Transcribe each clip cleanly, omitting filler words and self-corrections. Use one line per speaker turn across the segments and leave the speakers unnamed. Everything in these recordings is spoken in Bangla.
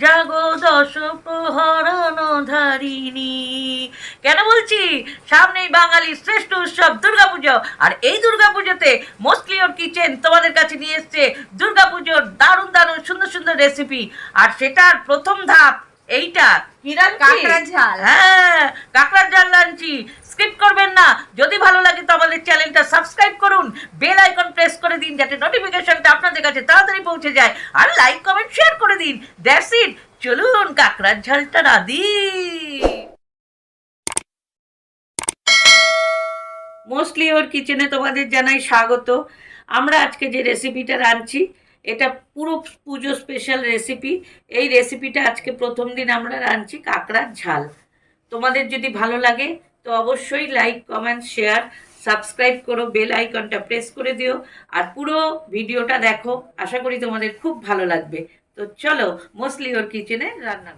জাগো দশ প্রহরণ ধারিণী। কেন বলছি? সামনেই বাঙালির শ্রেষ্ঠ উৎসব দুর্গাপুজো, আর এই দুর্গাপুজোতে মোস্টলি ওর কিচেন তোমাদের কাছে নিয়ে এসছে দুর্গাপুজোর দারুণ দারুণ সুন্দর সুন্দর রেসিপি। আর সেটার প্রথম ধাপ এইটা, কি রাঁধছি?
কাকড়ার ঝাল।
হ্যাঁ, কাকড়ার ঝাল রাঁধছি। স্কিপ করবেন না। যদি ভালো লাগে তো আমাদের চ্যানেলটা সাবস্ক্রাইব করুন, বেল আইকন প্রেস করে দিন যাতে নোটিফিকেশনটা আপনাদের কাছে তাড়াতাড়ি পৌঁছে যায়, আর লাইক কমেন্ট শেয়ার করে দিন। That's it. চলুন কাকড়ার ঝালটা রাঁধি। মোস্টলি ওর কিচেনে তোমাদের জানাই স্বাগত। আমরা আজকে যে রেসিপিটা রাঁধছি এটা পুরো পুজো স্পেশাল রেসিপি। এই রেসিপিটা আজকে প্রথম দিন আমরা রাঁধছি কাকড়ার ঝাল। তোমাদের যদি ভালো লাগে তো অবশ্যই লাইক কমেন্ট শেয়ার সাবস্ক্রাইব করো, বেল আইকনটা প্রেস করে দিও, আর পুরো ভিডিওটা দেখো। আশা করি তোমাদের খুব ভালো লাগবে। তো চলো মোস্টলি ওর কিচেনে রান্না।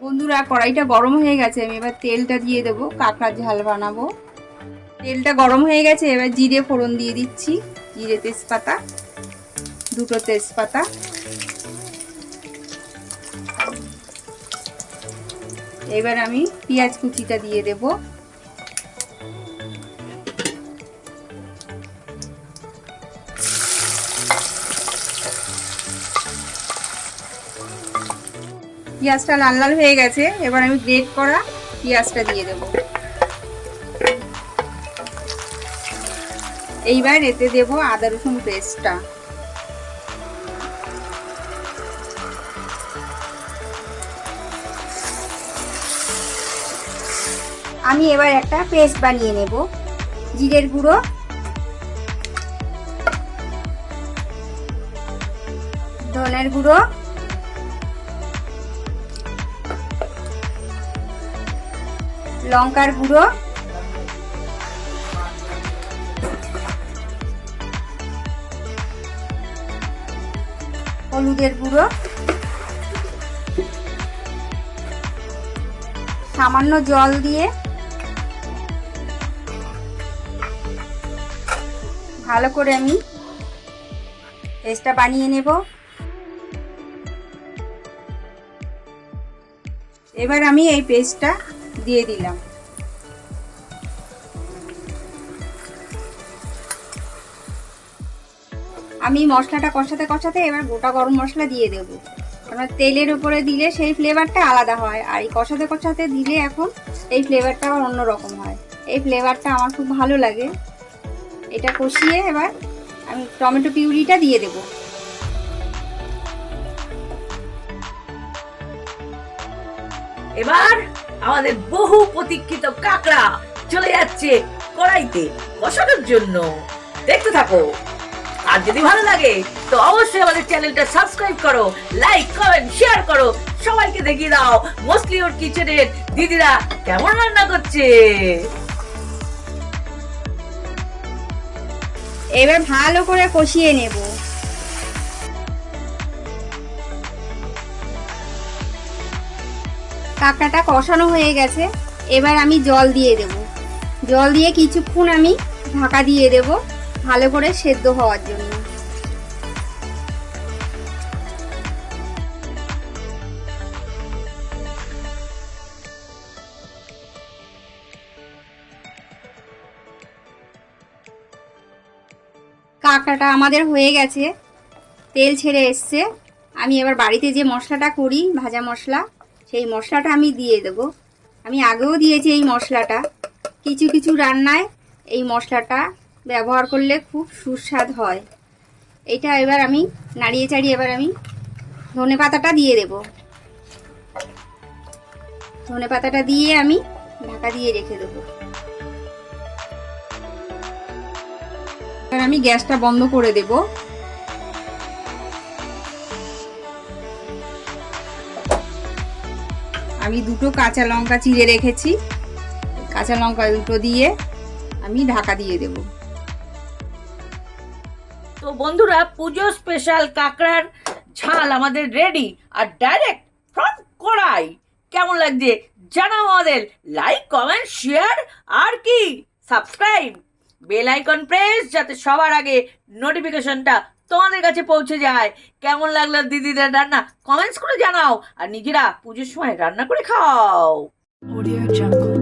বন্ধুরা, কড়াইটা গরম হয়ে গেছে, আমি এবার তেলটা দিয়ে দেবো। কাঁকড়ার ঝাল বানাবো। তেলটা গরম হয়ে গেছে, এবার জিরে ফোড়ন দিয়ে দিচ্ছি। জিরে, তেজপাতা, দুটো তেজপাতা। এবার আমি পেঁয়াজ কুচিটা দিয়ে দেব। পেঁয়াজটা লাল লাল হয়ে গেছে, এবার আমি গ্রেট করা পেঁয়াজটা দিয়ে দেব। এইবার এতে দেব আদা রসুন পেস্টটা। আমি এবার একটা পেস্ট বানিয়ে নেব। জিরের গুঁড়ো, ধনের গুঁড়ো, লঙ্কার গুঁড়ো, হলুদের গুঁড়ো, সামান্য জল দিয়ে ভালো করে আমি পেস্টটা বানিয়ে নেব। এবার আমি এই পেস্টটা দিয়ে দিলাম। আমি মশলাটা কষাতে কষাতে এবার গোটা গরম মশলা দিয়ে দেব। কারণ তেলের উপরে দিলে সেই ফ্লেভারটা আলাদা হয়, আর এই কষাতে কষাতে দিলে এখন এই ফ্লেভারটা আবার অন্যরকম হয়। এই ফ্লেভারটা আমার খুব ভালো লাগে। এটা কষিয়ে এবার আমি টমেটো পিউরিটা দিয়ে দেব।
এবার আমাদের বহু প্রতীক্ষিত কাকড়া চলে যাচ্ছে কড়াইতে কষানোর জন্য। দেখতে থাকো। আর যদি ভালো লাগে তো অবশ্যই আমাদের চ্যানেলটা সাবস্ক্রাইব করো, লাইক কমেন্ট শেয়ার করো, সবাইকে দেখিয়ে দাও মোস্টলি ওর কিচেনের দিদিরা কেমন রান্না করছে।
এবার ভালো করে কষিয়ে নেব। কাঁকড়াটা কষানো হয়ে গেছে, এবার আমি জল দিয়ে দেব। জল দিয়ে কিছুক্ষণ আমি ঢাকা দিয়ে দেব ভালো করে সেদ্ধ হওয়ার জন্য। কাঁকড়াটা আমাদের হয়ে গেছে, তেল ছেড়ে এসছে। আমি এবার বাড়িতে যে মশলাটা করি, ভাজা মশলা, সেই মশলাটা আমি দিয়ে দেব। আমি আগেও দিয়েছি এই মশলাটা। কিছু কিছু রান্নায় এই মশলাটা ব্যবহার করলে খুব সুস্বাদ হয়। এটা এবার আমি নাড়িয়ে চাড়িয়ে এবার আমি ধনে পাতাটা দিয়ে দেব। ধনে পাতাটা দিয়ে আমি ঢাকা দিয়ে রেখে দেবো। এবার আমি গ্যাসটা বন্ধ করে দেব। আমি দুটো কাঁচা লঙ্কা চিড়ে রেখেছি, কাঁচা লঙ্কা দুটো দিয়ে আমি ঢাকা দিয়ে দেব।
তো বন্ধুরা, পুজো স্পেশাল কাকড়ার ঝাল আমাদের রেডি, আর ডাইরেক্ট ফ্রম কড়াই। কেমন লাগছে জানাও আমাদের। লাইক কমেন্ট শেয়ার আর কি সাবস্ক্রাইব, বেল আইকন প্রেস, যাতে সবার আগে নোটিফিকেশনটা তোমাদের কাছে পৌঁছে যায়। কেমন লাগলো দিদিদের রান্না কমেন্টস করে জানাও, আর নিজেরা পুজোর সময় রান্না করে খাও।
Audio Jungle.